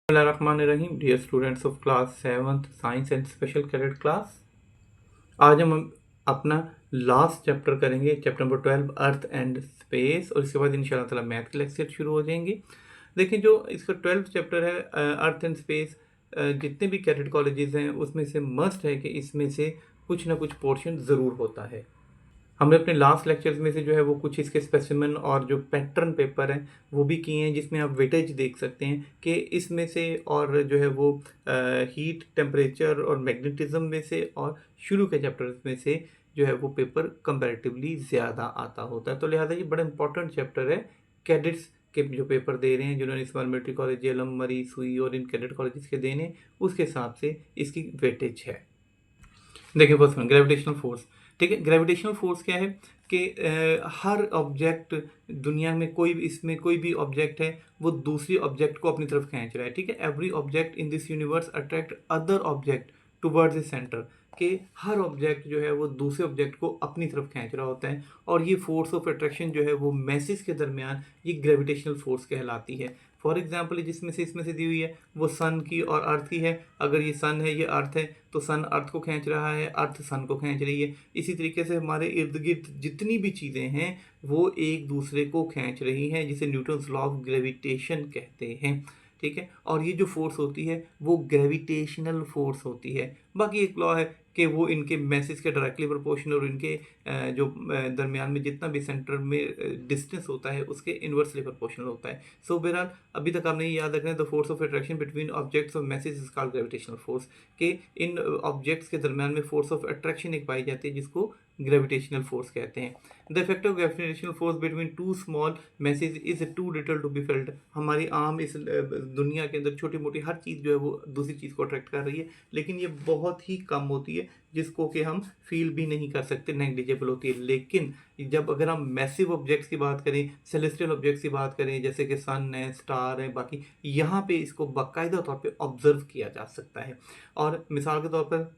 Bismillahirrahmanirrahim. Dear students of class 7th Science and Special Cadet class, आज हम अपना last chapter करेंगे, chapter number 12 earth and space, और इसके बाद इंशाल्लाह ताला मैथ के लेक्चर शुरू हो जाएंगे। देखिए, जो इसका 12th चैप्टर है अर्थ एंड स्पेस, जितने भी कैडेट कॉलेजेस हैं उसमें से मस्ट है कि इसमें से कुछ ना कुछ पोर्शन ज़रूर होता है। हमने अपने लास्ट लेक्चर्स में से जो है वो कुछ इसके स्पेसिमेन और जो पैटर्न पेपर हैं वो भी किए हैं, जिसमें आप वेटेज देख सकते हैं कि इसमें से और जो है वो हीट, टेम्परेचर और मैग्नेटिज्म में से और शुरू के चैप्टर्स में से जो है वो पेपर कंपैरेटिवली ज़्यादा आता होता है। तो लिहाजा ये बड़ा इंपॉर्टेंट चैप्टर है कैडेट्स के जो पेपर दे रहे हैं, जिन्होंने इस बार मिलिट्री कॉलेज, जेएलएम, मरी, सुई और इन कैडेट कॉलेजेस के देने, उसके हिसाब से इसकी वेटेज है। देखिए फर्स्ट वन, ग्रेविटेशनल फोर्स। ठीक है, ग्रेविटेशनल फोर्स क्या है कि हर ऑब्जेक्ट दुनिया में इसमें कोई भी ऑब्जेक्ट है वो दूसरी ऑब्जेक्ट को अपनी तरफ खींच रहा है। ठीक है, every object in this universe attract other object towards the centre, कि हर ऑब्जेक्ट जो है वो दूसरे ऑब्जेक्ट को अपनी तरफ खींच रहा होता है, और ये फोर्स ऑफ अट्रैक्शन जो है वो मैसेज के दरमियान ये ग्रेविटेशनल फोर्स कहलाती है। फॉर एग्जाम्पल, जिसमें से इसमें से दी हुई है वो सन की और अर्थ की है। अगर ये सन है, ये अर्थ है, तो सन अर्थ को खींच रहा है, अर्थ सन को खींच रही है। इसी तरीके से हमारे इर्द गिर्द जितनी भी चीज़ें हैं वो एक दूसरे को खींच रही हैं, जिसे न्यूटन्स लॉ ऑफ ग्रेविटेशन कहते हैं। ठीक है, और ये जो फोर्स होती है वो ग्रेविटेशनल फोर्स होती है। बाकी एक लॉ है कि वो इनके मैसेज के डायरेक्टली प्रोपोर्शनल और इनके जो दरमियान में जितना भी सेंटर में डिस्टेंस होता है उसके इन्वर्सली प्रोपोर्शनल होता है। सो बहरहाल अभी तक आपने ये याद रखना है, the force of attraction between objects of message is called gravitational force, कि इन ऑब्जेक्ट्स के दरमियान में फोर्स ऑफ अट्रैक्शन एक पाई जाती है जिसको ग्रेविटेशनल फोर्स कहते हैं। The effect of gravitational force between two small masses is too little to be felt. हमारी आम इस दुनिया के अंदर छोटी मोटी हर चीज़ जो है वो दूसरी चीज़ को अट्रैक्ट कर रही है, लेकिन ये बहुत ही कम होती है, जिसको कि हम फील भी नहीं कर सकते, नेग्लिजिबल होती है। लेकिन जब अगर हम मैसिव ऑब्जेक्ट्स की बात करें, सेलेस्टियल ऑब्जेक्ट्स की बात करें, जैसे कि सन है, स्टार है, बाकी यहाँ पे इसको बाकायदा तौर पे ऑब्जर्व किया जा सकता है। और मिसाल के तौर पर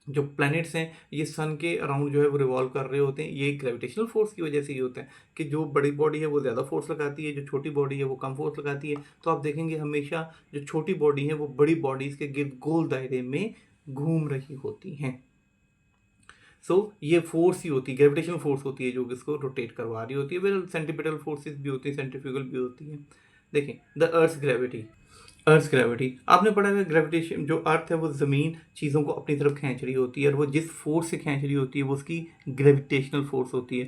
जो प्लैनेट्स हैं ये सन के अराउंड जो है वो रिवॉल्व कर रहे होते हैं। ये ग्रेविटेशनल फोर्स की वजह से ही होता है कि जो बड़ी बॉडी है वो ज़्यादा फोर्स लगाती है, जो छोटी बॉडी है वो कम फोर्स लगाती है। तो आप देखेंगे हमेशा जो छोटी बॉडी है वो बड़ी बॉडीज़ के गिर्द गोल दायरे में घूम रही होती हैं। ये फोर्स ही होती है, ग्रेविटेशनल फोर्स होती है जो इसको रोटेट करवा रही होती है। वेल सेंट्रीपिटल फोर्सेस भी होती है, सेंट्रीफ्यूगल भी होती है। देखिए, the earth gravity. Earth gravity आपने पढ़ा है, ग्रेविटेशन जो अर्थ है वो ज़मीन चीज़ों को अपनी तरफ खींच रही होती है, और वो जिस फोर्स से खींच रही होती है वो उसकी ग्रेविटेशनल फोर्स होती है।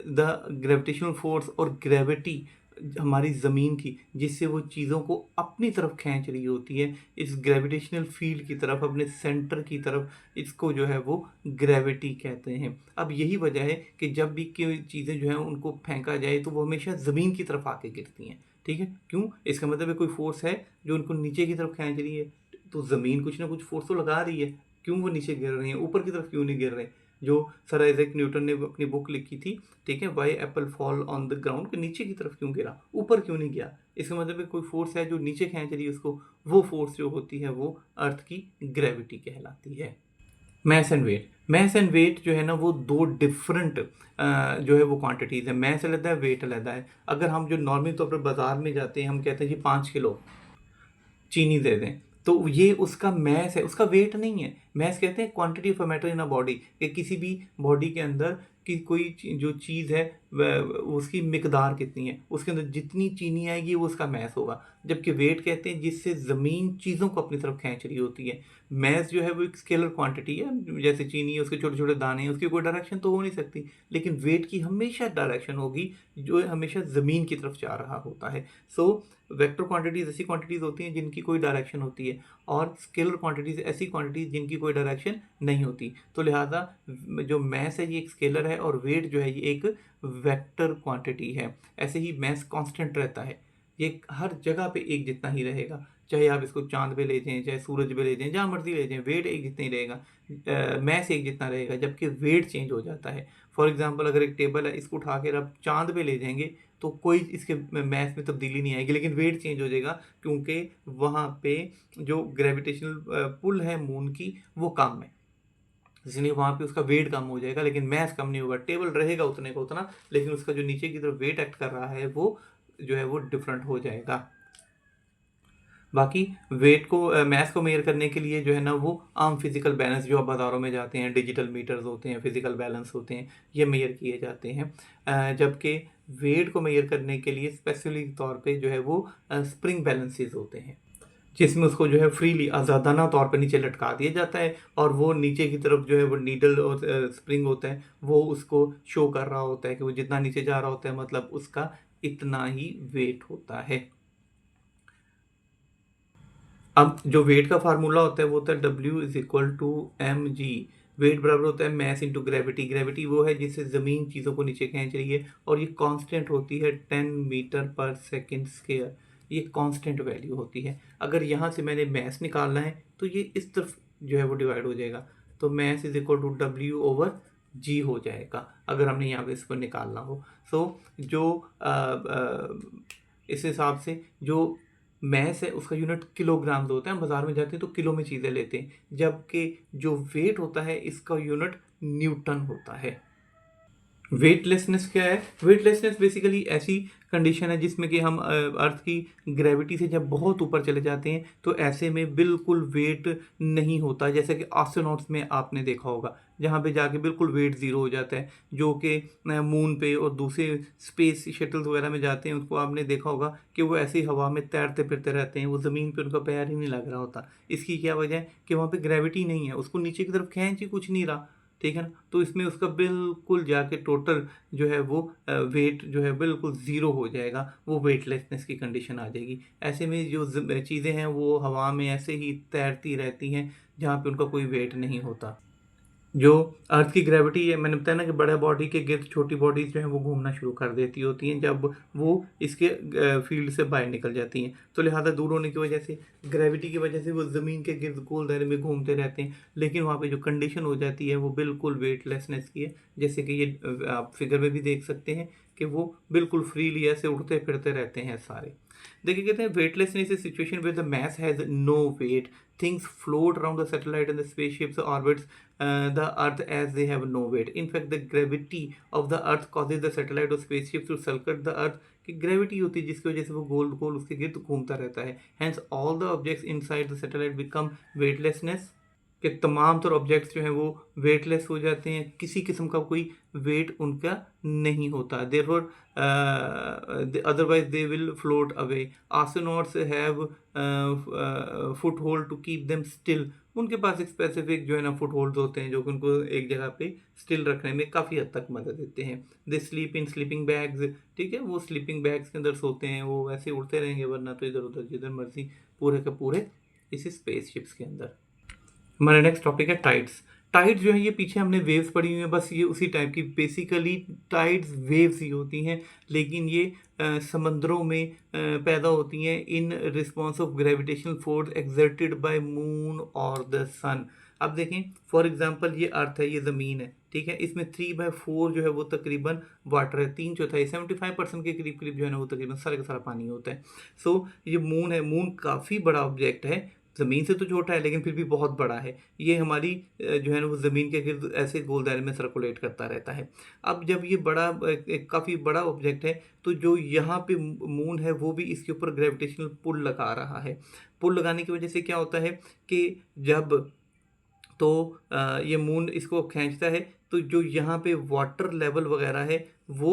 द ग्रेविटेशनल फोर्स और ग्रेविटी हमारी ज़मीन की, जिससे वो चीज़ों को अपनी तरफ खींच रही होती है, इस ग्रेविटेशनल फील्ड की तरफ, अपने सेंटर की तरफ, इसको जो है वो ग्रेविटी कहते हैं। अब यही वजह है कि जब भी कोई चीज़ें जो हैं उनको फेंका जाए तो वो हमेशा ज़मीन की तरफ आके गिरती हैं। ठीक है, क्यों? इसका मतलब है कोई फोर्स है जो उनको नीचे की तरफ खींच रही है, तो ज़मीन कुछ ना कुछ फोर्स तो लगा रही है। क्यों वो नीचे गिर रही है, ऊपर की तरफ क्यों नहीं गिर रहे? जो सर आइजैक न्यूटन ने अपनी बुक लिखी थी, ठीक है, Y Apple fall on the ground, के नीचे की तरफ क्यों गिरा, ऊपर क्यों नहीं गया? इसका मतलब है कोई फोर्स है जो नीचे खींच रही है उसको, वो फोर्स जो होती है वो अर्थ की ग्रेविटी कहलाती है। Mass and weight. Mass and weight जो है ना वो दो डिफरेंट जो है वो क्वांटिटीज़ है। मैस अलग है, वेट अलग है। अगर हम जो नॉर्मली तौर पर बाज़ार में जाते हैं, हम कहते हैं जी 5 किलो चीनी दे दें, तो ये उसका मैस है, उसका वेट नहीं है। मैस कहते हैं quantity of a matter in a body, कि किसी भी बॉडी के अंदर की कोई जो चीज़ है उसकी मिकदार कितनी है, उसके अंदर जितनी चीनी आएगी वो उसका मैस होगा। जबकि वेट कहते हैं जिससे ज़मीन चीज़ों को अपनी तरफ खींच रही होती है। मैस जो है वो एक स्केलर क्वांटिटी है, जैसे चीनी है, उसके छोटे छोटे दाने हैं, उसकी कोई डायरेक्शन तो हो नहीं सकती, लेकिन वेट की हमेशा डायरेक्शन होगी जो हमेशा ज़मीन की तरफ जा रहा होता है। वेक्टर क्वांटिटीज़ ऐसी क्वांटिटीज़ होती हैं जिनकी कोई डायरेक्शन होती है, और स्केलर क्वांटिटीज़ ऐसी क्वांटिटीज़ जिनकी कोई डायरेक्शन नहीं होती। तो लिहाजा जो मैस है ये एक स्केलर है, और वेट जो है ये एक वेक्टर क्वांटिटी है। ऐसे ही मैस कांस्टेंट रहता है, ये हर जगह पे एक जितना ही रहेगा, चाहे आप इसको चांद पे ले जाएं, चाहे सूरज पे ले जाएं, जहाँ मर्जी ले जाएं, वेट एक जितना ही रहेगा, मैस एक जितना रहेगा, जबकि वेट चेंज हो जाता है। फॉर एग्जांपल, अगर एक टेबल है, इसको उठा कर आप चांद पे ले जाएंगे तो कोई इसके मैथ में तब्दीली नहीं आएगी, लेकिन वेट चेंज हो जाएगा, क्योंकि वहाँ पे जो ग्रेविटेशनल पुल है मून की वो कम है, इसलिए वहाँ पे उसका वेट कम हो जाएगा, लेकिन मैथ कम नहीं होगा। टेबल रहेगा उतने का उतना, लेकिन उसका जो नीचे की तरफ वेट एक्ट कर रहा है वो जो है वो डिफरेंट हो जाएगा। बाकी वेट को मैथ को मेजर करने के लिए जो है ना वो आम फिजिकल बैलेंस जो आप बाज़ारों में जाते हैं, डिजिटल मीटर्स होते हैं, फिजिकल बैलेंस होते हैं, ये मेजर किए जाते हैं। जबकि वेट को मेजर करने के लिए स्पेसिफिक तौर पे जो है वो स्प्रिंग बैलेंसेस होते हैं, जिसमें उसको जो है फ्रीली आज़ादाना तौर पर नीचे लटका दिया जाता है और वो नीचे की तरफ जो है वो नीडल और स्प्रिंग होता है, वो उसको शो कर रहा होता है कि वो जितना नीचे जा रहा होता है मतलब उसका इतना ही वेट होता है। अब जो वेट का फार्मूला होता है वो होता है W=mg। वेट बराबर होता है मैस इंटू ग्रेविटी। ग्रेविटी वो है जिससे ज़मीन चीज़ों को नीचे खींच रही है और ये कांस्टेंट होती है 10 मीटर पर सेकंड स्क्वायर। ये कांस्टेंट वैल्यू होती है। अगर यहाँ से मैंने मैस निकालना है तो ये इस तरफ जो है वो डिवाइड हो जाएगा, तो मैस W/g हो जाएगा अगर हमने यहाँ पे इस पर निकालना हो। सो जो इस हिसाब से जो मैस है उसका यूनिट किलोग्राम्स होता है। हम बाजार में जाते हैं तो किलो में चीज़ें लेते हैं, जबकि जो वेट होता है इसका यूनिट न्यूटन होता है। वेटलेसनेस क्या है? वेटलेसनेस बेसिकली ऐसी कंडीशन है जिसमें कि हम अर्थ की ग्रेविटी से जब बहुत ऊपर चले जाते हैं तो ऐसे में बिल्कुल वेट नहीं होता, जैसे कि एस्ट्रोनॉट्स में आपने देखा होगा जहाँ पे जाके बिल्कुल वेट ज़ीरो हो जाता है, जो कि मून पे और दूसरे स्पेस शटल्स वगैरह में जाते हैं उसको आपने देखा होगा कि वो ऐसी हवा में तैरते फिरते रहते हैं, वो ज़मीन पे उनका पैर ही नहीं लग रहा होता। इसकी क्या वजह है कि वहाँ पे ग्रेविटी नहीं है, उसको नीचे की तरफ खींच ही कुछ नहीं रहा, ठीक है ना। तो इसमें उसका बिल्कुल जाके टोटल जो है वो वेट जो है बिल्कुल ज़ीरो हो जाएगा, वो वेटलेसनेस की कंडीशन आ जाएगी। ऐसे में जो चीज़ें हैं वो हवा में ऐसे ही तैरती रहती हैं जहाँ पे उनका कोई वेट नहीं होता। जो अर्थ की ग्रेविटी है, मैंने बताया ना कि बड़ा बॉडी के गिर्द छोटी बॉडीज जो है वो घूमना शुरू कर देती होती हैं जब वो इसके फील्ड से बाहर निकल जाती हैं, तो लिहाजा दूर होने की वजह से ग्रेविटी की वजह से वो ज़मीन के गिर्द गोल दायरे में घूमते रहते हैं, लेकिन वहाँ पे जो कंडीशन हो जाती है वो बिल्कुल वेटलेसनेस की है, जैसे कि ये आप फिगर में भी देख सकते हैं कि वो बिल्कुल फ्रीली ऐसे उड़ते फिरते रहते हैं सारे। देखिए कहते हैं weightlessness is situation where the mass has no weight, things float around the satellite and the spaceships orbits the earth as they have no weight. In fact, the gravity of the earth causes the satellite or spaceships to circle the earth, कि gravity होती है जिसकी वजह से वो गोल गोल उसके गिर्द घूमता रहता है। Hence all the objects inside the satellite become weightlessness, कि तमाम तर ऑब्जेक्ट्स जो हैं वो वेटलेस हो जाते हैं, किसी किस्म का कोई वेट उनका नहीं होता। Therefore otherwise they will float away. Astronauts have foothold to keep them still. उनके पास एक स्पेसिफिक जो है ना फुट होल्ड होते हैं जो कि उनको एक जगह पे स्टिल रखने में काफ़ी हद तक मदद देते हैं। They sleep in sleeping bags, ठीक है, वो स्लीपिंग बैग्स के अंदर सोते हैं, वो वैसे उड़ते रहेंगे वरना तो इधर उधर जिधर मर्जी पूरे के पूरे इसी स्पेसशिप्स के अंदर। हमारा नेक्स्ट टॉपिक है टाइड्स। टाइड्स जो है ये पीछे हमने वेव्स पढ़ी हुई हैं, बस ये उसी टाइप की बेसिकली टाइड्स वेव्स ही होती हैं, लेकिन ये समंदरों में पैदा होती हैं in response of gravitational force exerted by moon और द सन। अब देखें फॉर एग्जांपल ये अर्थ है, ये ज़मीन है, ठीक है, इसमें 3/4 जो है वो तकरीबन वाटर है, 3/4 75% के करीब करीब जो है ना वो तकरीबन सारा का सारा पानी होता है। सो ये मून है, मून काफ़ी बड़ा ऑब्जेक्ट है, ज़मीन से तो छोटा है लेकिन फिर भी बहुत बड़ा है। ये हमारी जो है ना वो ज़मीन के गिर्द ऐसे गोल दायरे में सर्कुलेट करता रहता है। अब जब ये बड़ा काफ़ी बड़ा ऑब्जेक्ट है तो जो यहाँ पे मून है वो भी इसके ऊपर ग्रेविटेशनल पुल लगा रहा है। पुल लगाने की वजह से क्या होता है कि जब तो ये मून इसको खींचता है तो जो यहाँ पे वाटर लेवल वगैरह है वो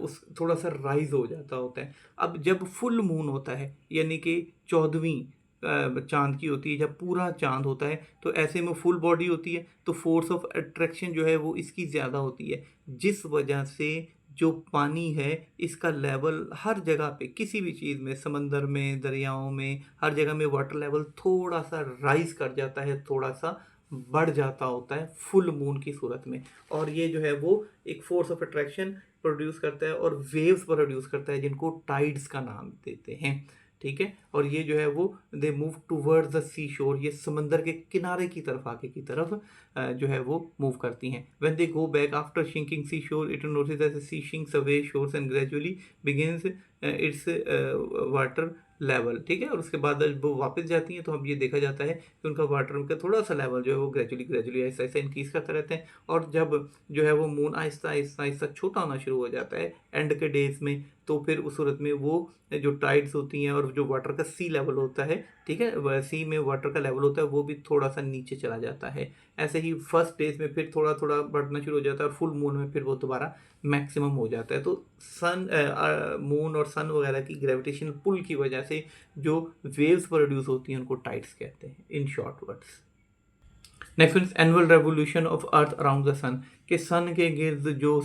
उस थोड़ा सा राइज हो जाता होता है। अब जब फुल मून होता है यानी कि 14वीं चांद की होती है, जब पूरा चांद होता है तो ऐसे में फुल बॉडी होती है तो फोर्स ऑफ अट्रैक्शन जो है वो इसकी ज़्यादा होती है, जिस वजह से जो पानी है इसका लेवल हर जगह पे किसी भी चीज़ में, समंदर में, दरियाओं में, हर जगह में वाटर लेवल थोड़ा सा राइज कर जाता है, थोड़ा सा बढ़ जाता होता है फुल मून की सूरत में। और ये जो है वो एक फोर्स ऑफ अट्रैक्शन प्रोड्यूस करता है और वेव्स प्रोड्यूस करता है जिनको टाइड्स का नाम देते हैं, ठीक है। और ये जो है वो दे मूव टूवर्ड्स द सी शोर, ये समंदर के किनारे की तरफ आगे की तरफ जो है वो मूव करती हैं। When they go back after shrinking sea shore it notice as sea shrinks away shores and gradually begins its water level, ठीक है। और उसके बाद जब वो वापस जाती हैं तो अब ये देखा जाता है कि उनका वाटर का थोड़ा सा लेवल जो है वो ग्रेजुअली आहिस्ता आहिस्ता इंक्रीज करते रहते हैं। और जब जो है वो मून आहिस्ता आहिस्ता आहिस्ता छोटा होना शुरू हो जाता है एंड के डेज में, तो फिर उस सूरत में वो जो टाइड्स होती हैं और जो वाटर का सी लेवल होता है, ठीक है, सी में वाटर का लेवल होता है वो भी थोड़ा सा नीचे चला जाता है। ऐसे ही फर्स्ट डेज में फिर थोड़ा थोड़ा बढ़ना शुरू हो जाता है और फुल मून में फिर वो दोबारा मैक्सिमम हो जाता है। तो सन मून और सन वगैरह की ग्रेविटेशनल पुल की वजह से जो वेव्स प्रोड्यूस होती हैं उनको टाइड्स कहते हैं, in short words. Next one, annual revolution of earth around the sun, कि सन के गिर्द जो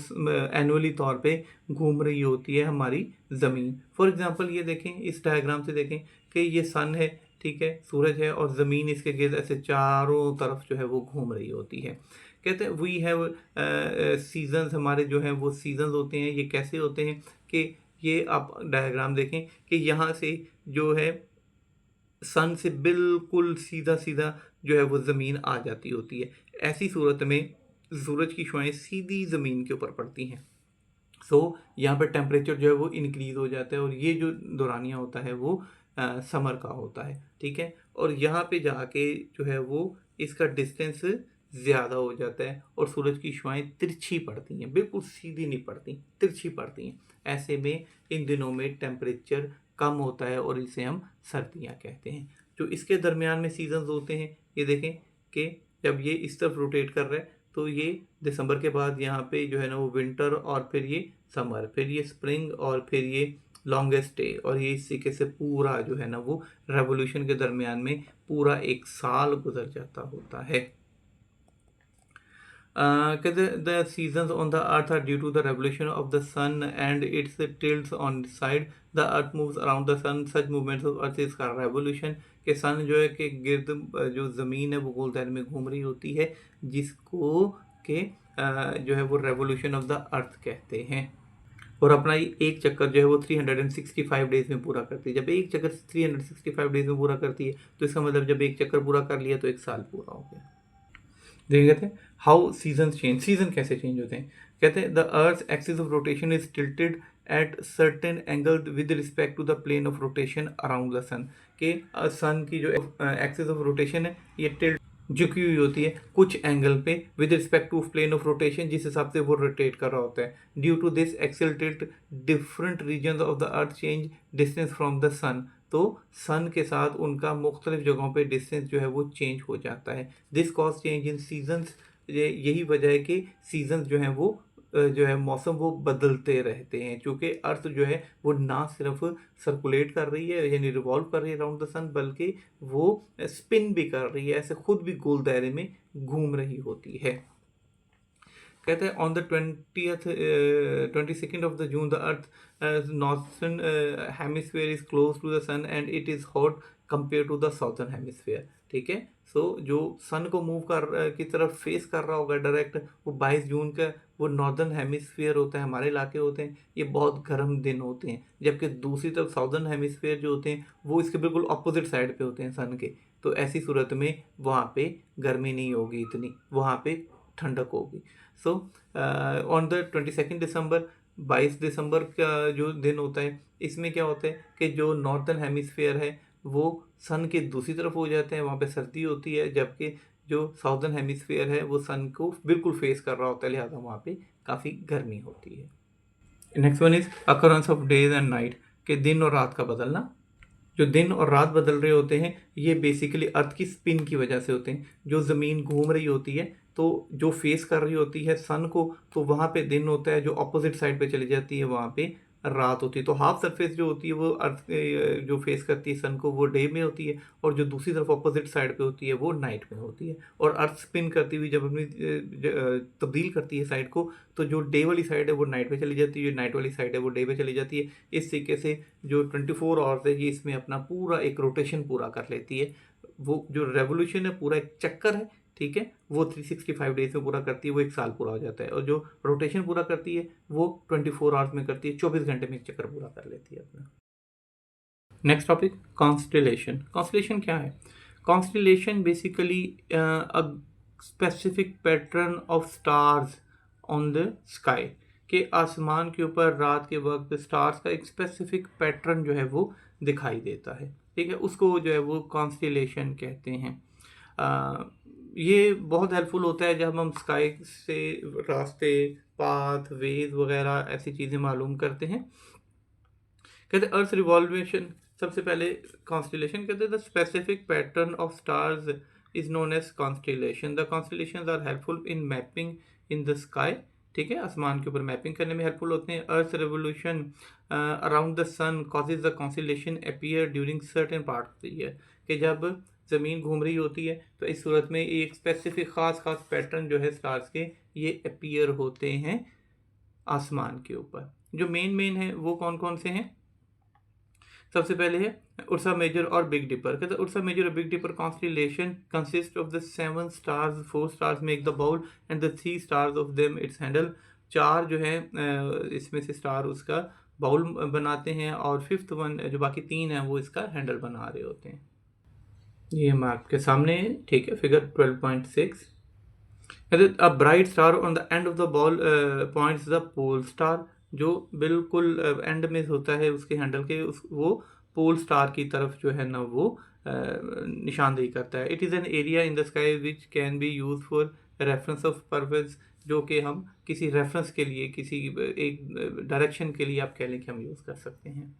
एनुअली तौर पे घूम रही होती है हमारी ज़मीन। फॉर एग्जांपल ये देखें, इस डायग्राम से देखें कि ये सन है, ठीक है, सूरज है और ज़मीन इसके गिर्द ऐसे चारों तरफ जो है वो घूम रही होती है। कहते हैं वी हैव सीजन्स, हमारे जो हैं वो सीजन्स होते हैं। ये कैसे होते हैं कि ये आप डायग्राम देखें कि यहाँ से जो है सन से बिल्कुल सीधा सीधा जो है वो ज़मीन आ जाती होती है। ऐसी सूरत में सूरज की शुआएं सीधी ज़मीन के ऊपर पड़ती हैं। सो यहाँ पर टेम्परेचर जो है वो इंक्रीज़ हो जाता है और ये जो दौरानिया होता है वो समर का होता है, ठीक है। और यहाँ पे जाके जो है वो इसका डिस्टेंस ज़्यादा हो जाता है और सूरज की शुआएं तिरछी पड़ती हैं, बिल्कुल सीधी नहीं पड़ती, तिरछी पड़ती हैं। ऐसे में इन दिनों में टेम्परेचर कम होता है और इसे हम सर्दियाँ कहते हैं। जो इसके दरमियान में सीजन्स होते हैं, ये देखें कि जब ये इस तरफ रोटेट कर रहा है तो ये दिसंबर के बाद यहाँ पे जो है ना वो विंटर और फिर ये समर, फिर ये स्प्रिंग और फिर ये लॉन्गेस्ट डे, और ये इस तरीके से पूरा जो है ना वो रेवोल्यूशन के दरमियान में पूरा एक साल गुजर जाता होता है। The seasons on the earth are due to the revolution of the sun and its tilts on its side. The earth moves around the sun. Such movements of earth is called revolution. कि सन जो है कि गिर्द जो ज़मीन है वो गोल दायरे में घूम रही होती है, जिसको कि जो है वो रेवोल्यूशन ऑफ द अर्थ कहते हैं। और अपना ये एक चक्कर जो है वो 365 डेज में पूरा करती है। जब एक चक्कर 365 डेज में पूरा करती है तो इसका मतलब जब एक चक्कर पूरा कर लिया तो एक साल पूरा हो गया। देखेंगे कहते हैं हाउ सीजन चेंज, सीजन कैसे चेंज होते हैं। कहते हैं the earth axis of rotation is tilted at certain angle with respect to the plane of rotation around the sun, के सन की जो एक्सिस ऑफ रोटेशन है ये टिल्ट झुकी हुई होती है कुछ एंगल पे with respect to plane of rotation, जिस हिसाब से वो रोटेट कर रहा होता है। Due to this axial tilt different region of the earth change distance from the sun, तो सन के साथ उनका मुख्तलिफ जगहों पे डिस्टेंस जो है वो चेंज हो जाता है। This cause change in seasons, यही वजह है कि सीजन्स जो हैं वो जो है मौसम वो बदलते रहते हैं, क्योंकि अर्थ जो है वो ना सिर्फ सर्कुलेट कर रही है यानी रिवॉल्व कर रही है अराउंड द सन, बल्कि वो स्पिन भी कर रही है, ऐसे खुद भी गोल दायरे में घूम रही होती है। कहते हैं on the 22nd of the June the earth northern hemisphere is close to the sun and it is hot compare to the southern hemisphere, ठीक है। सो जो सन को मूव कर की तरफ फेस कर रहा होगा डायरेक्ट, वो 22 जून का वो नॉर्दर्न हेमिस्फीयर होता है, हमारे इलाके होते हैं, ये बहुत गर्म दिन होते हैं। जबकि दूसरी तरफ साउदर्न हेमिस्फीयर जो होते हैं वो इसके बिल्कुल अपोजिट साइड पे होते हैं सन के। तो ऐसी सूरत में वहाँ पे गर्मी नहीं होगी इतनी, वहाँ पे ठंडक होगी। सो ऑन द 22 दिसंबर, 22 दिसंबर का जो दिन होता है, इसमें क्या होता है कि जो नॉर्थर्न हेमिस्फीयर है वो सन के दूसरी तरफ हो जाते हैं, वहाँ पे सर्दी होती है, जबकि जो साउदर्न हेमिस्फीयर है वो सन को बिल्कुल फेस कर रहा होता है, लिहाजा वहाँ पे काफ़ी गर्मी होती है। Next one is occurrence of days and night, के दिन और रात का बदलना। जो दिन और रात बदल रहे होते हैं ये बेसिकली अर्थ की स्पिन की वजह से होते हैं। जो ज़मीन घूम रही होती है तो जो फेस कर रही होती है सन को, तो वहाँ पे दिन होता है, जो अपोजिट साइड पे चली जाती है वहाँ पे रात होती है। तो हाफ सरफेस जो होती है वो अर्थ जो फेस करती है सन को वो डे में होती है, और जो दूसरी तरफ अपोजिट साइड पे होती है वो नाइट में होती है। और अर्थ स्पिन करती हुई जब अपनी तब्दील करती है साइड को, तो जो डे वाली साइड है वो नाइट पे चली जाती है, जो नाइट वाली साइड है वो डे पे चली जाती है। इस तरीके से जो 24 आवर्स है ये इसमें अपना पूरा एक रोटेशन पूरा कर लेती है। वो जो रेवोल्यूशन है पूरा एक चक्कर है, ठीक है, वो 365 डेज में पूरा करती है, वो एक साल पूरा हो जाता है। और जो रोटेशन पूरा करती है वो 24 आवर्स में करती है, 24 घंटे में एक चक्कर पूरा कर लेती है अपना। Next topic, constellation. कॉन्स्टेलेशन क्या है? Constellation basically a specific pattern of stars on the sky, कि आसमान के ऊपर रात के वक्त स्टार्स का एक स्पेसिफिक पैटर्न जो है वो दिखाई देता है, ठीक है, उसको जो है वो कॉन्स्टिलेशन कहते हैं। आ, ये बहुत हेल्पफुल होता है जब हम स्काई से रास्ते, पाथ, वेज वगैरह ऐसी चीज़ें मालूम करते हैं। कहते अर्थ रिवॉल्वेशन, सबसे पहले कॉन्स्टिलेशन कहते हैं the specific pattern of stars is known as constellation. The constellations are helpful in mapping in the sky, ठीक है, आसमान के ऊपर मैपिंग करने में हेल्पफुल होते हैं। Earth revolution around the sun causes the constellation appear during certain part of the year, कि जब ज़मीन घूम रही होती है तो इस सूरत में एक स्पेसिफिक ख़ास पैटर्न जो है स्टार्स के ये अपीयर होते हैं आसमान के ऊपर। जो मेन है वो कौन कौन से हैं? सबसे पहले है उर्सा मेजर और बिग डिपर। कहते हैं उर्सा मेजर और Big Dipper constellation consist of the 7 stars, 4 stars make the bowl and the 3 stars of them its handle. 4 जो है इसमें से स्टार उसका बाउल बनाते हैं और 5th वन जो बाकी 3 है वो इसका हैंडल बना रहे होते हैं। ये हम आपके सामने है, ठीक है, figure 12.6। A bright star on the end of the bowl points the pole star, जो बिल्कुल एंड में होता है उसके हैंडल के वो पोल स्टार की तरफ जो है ना वो निशानदेही करता है। It is an area in the sky which can be use for reference of purpose, जो कि हम किसी रेफरेंस के लिए, किसी एक डायरेक्शन के लिए आप कह लें कि हम यूज़ कर सकते हैं।